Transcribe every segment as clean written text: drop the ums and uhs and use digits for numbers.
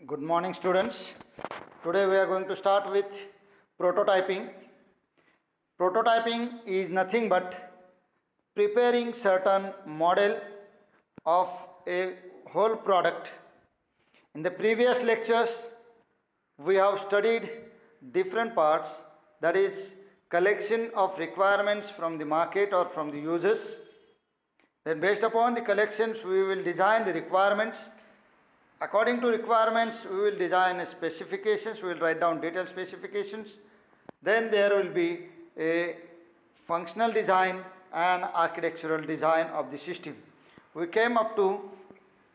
Good morning, students. Today we are going to start with prototyping. Prototyping is nothing but preparing certain model of a whole product. In the previous lectures, we have studied different parts, that is collection of requirements from the market or from the users. Then based upon the collections, we will design the requirements. According to requirements, we will design specifications, we will write down detailed specifications. Then there will be a functional design and architectural design of the system. We came up to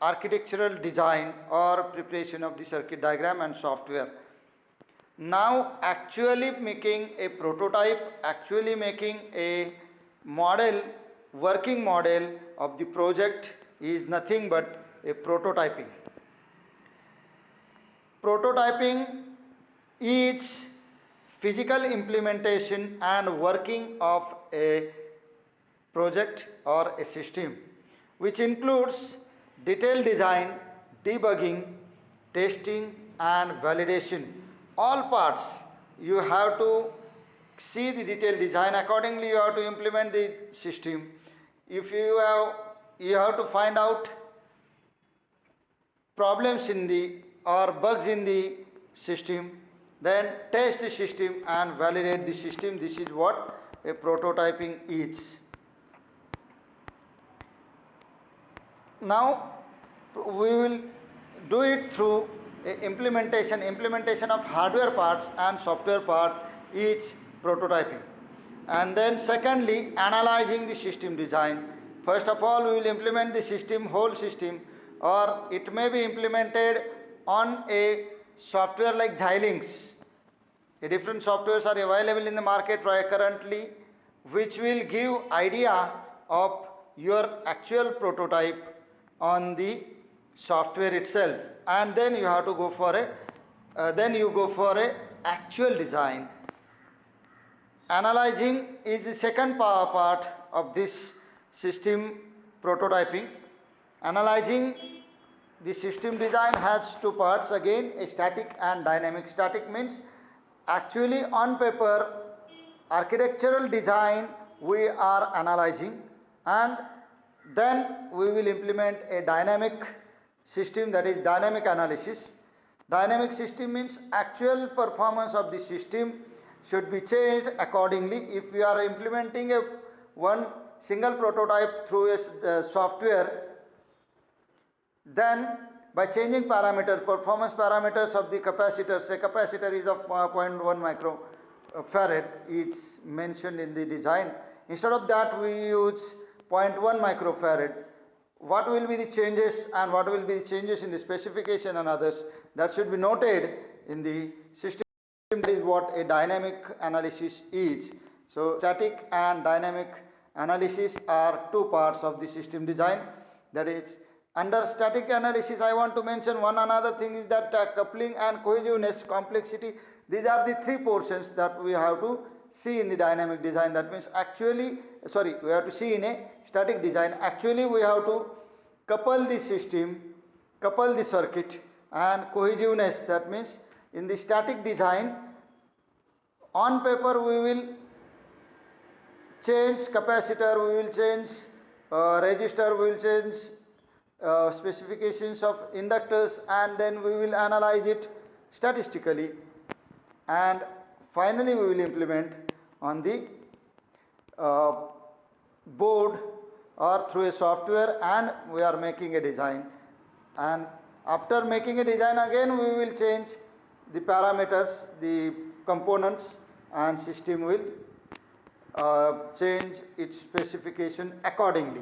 architectural design or preparation of the circuit diagram and software. Now actually making a prototype, actually making a model, working model of the project is nothing but a prototyping. Prototyping is physical implementation and working of a project or a system, which includes detailed design, debugging, testing and validation. All parts you have to see the detailed design, accordingly you have to implement the system. If you have to find out problems in the or bugs in the system, then test the system and validate the system. This is what a prototyping is. Now we will do it through implementation of hardware parts and software part is prototyping. And then secondly, analyzing the system design. First of all, we will implement the system, whole system, or it may be implemented on a software like Xilinx. Different softwares are available in the market currently, which will give idea of your actual prototype on the software itself, and then you have to go for a actual design. Analyzing is the second part of this system prototyping. Analyzing the system design has two parts again, a static and dynamic. Static means actually on paper architectural design we are analyzing, and then we will implement a dynamic system, that is dynamic analysis. Dynamic system means actual performance of the system should be changed accordingly. If we are implementing one single prototype through a software, then by changing performance parameters of the capacitor, say capacitor is of 0.1 microfarad is mentioned in the design. Instead of that we use 0.1 microfarad. What will be the changes and what will be the changes in the specification and others, that should be noted in the system. That is what a dynamic analysis is. So static and dynamic analysis are two parts of the system design. That is, under static analysis I want to mention one another thing is that coupling and cohesiveness, complexity, these are the three portions that we have to see in the dynamic design. That means we have to see in a static design. Actually we have to couple the system, couple the circuit, and cohesiveness, that means in the static design on paper we will change capacitor, we will change resistor, we will change specifications of inductors, and then we will analyze it statistically, and finally we will implement on the board or through a software, and we are making a design. And after making a design, again we will change the parameters, the components, and system will change its specification accordingly.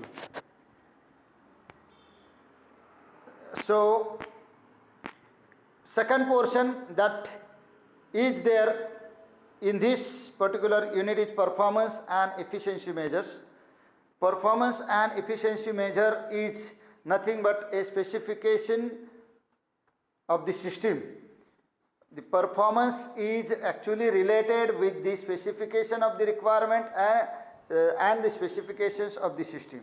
So second portion that is there in this particular unit is performance and efficiency measures. Performance and efficiency measure is nothing but a specification of the system. The performance is actually related with the specification of the requirement and the specifications of the system.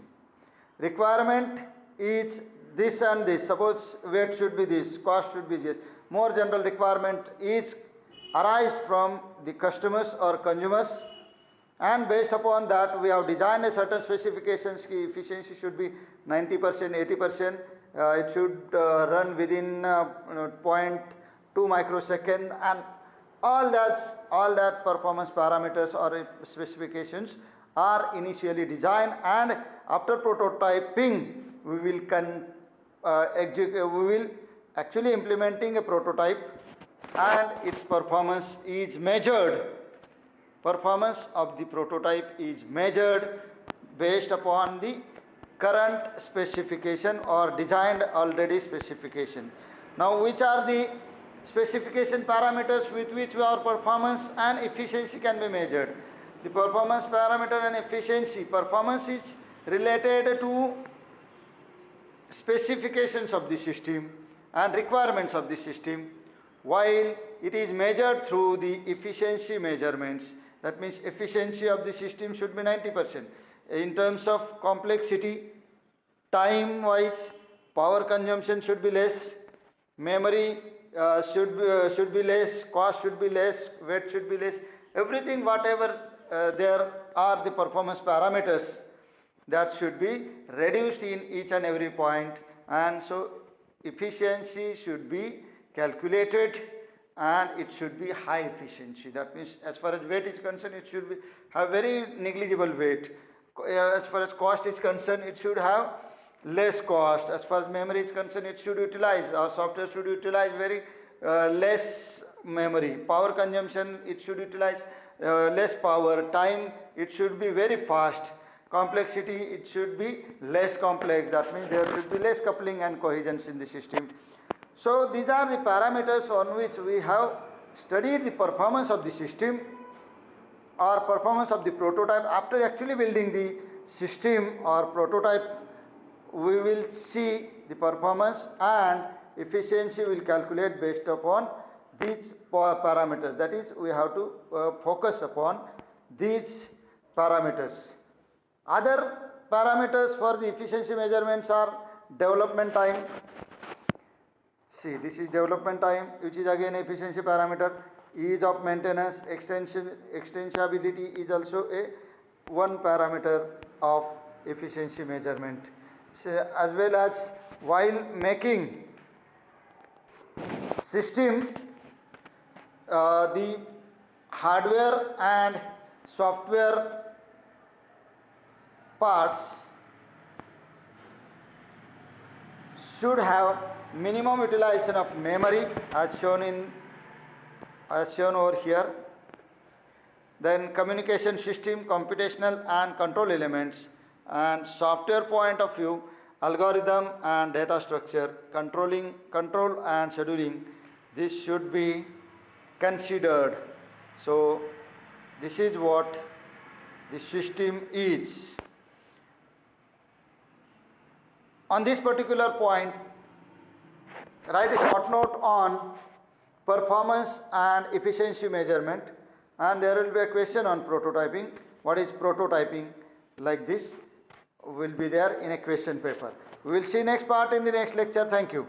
Requirement is this and this, suppose weight should be this, cost should be this. More general requirement is arised from the customers or consumers, and based upon that we have designed a certain specifications. Ki efficiency should be 90%, 80%. It should run within 0.2 microsecond, and all that performance parameters or specifications are initially designed, and after prototyping we will actually implementing a prototype, and its performance is measured. Performance of the prototype is measured based upon the current specification or designed already specification. Now, which are the specification parameters with which our performance and efficiency can be measured? The performance parameter and efficiency. Performance is related to specifications of the system and requirements of the system, while it is measured through the efficiency measurements. That means efficiency of the system should be 90%. In terms of complexity, time wise, power consumption should be less, memory should be less, cost should be less, weight should be less. Everything whatever there are the performance parameters, that should be reduced in each and every point, and so efficiency should be calculated, and it should be high efficiency. That means as far as weight is concerned, it should have very negligible weight. As far as cost is concerned, it should have less cost. As far as memory is concerned, it should utilize, our software should utilize very less memory. Power consumption, it should utilize less power. Time, it should be very fast. Complexity, it should be less complex. That means there should be less coupling and cohesions in the system. So these are the parameters on which we have studied the performance of the system or performance of the prototype. After actually building the system or prototype, we will see the performance, and efficiency will calculate based upon these parameters. That is, we have to focus upon these parameters. Other parameters for the efficiency measurements are development time. See, this is development time, which is again efficiency parameter. Ease of maintenance, extensibility is also one parameter of efficiency measurement. So, as well as while making system, the hardware and software parts should have minimum utilization of memory as shown over here. Then communication system, computational and control elements, and software point of view, algorithm and data structure, control and scheduling. This should be considered. So this is what the system is. On this particular point, write a short note on performance and efficiency measurement, and there will be a question on prototyping. What is prototyping? Like this will be there in a question paper. We will see next part in the next lecture. Thank you.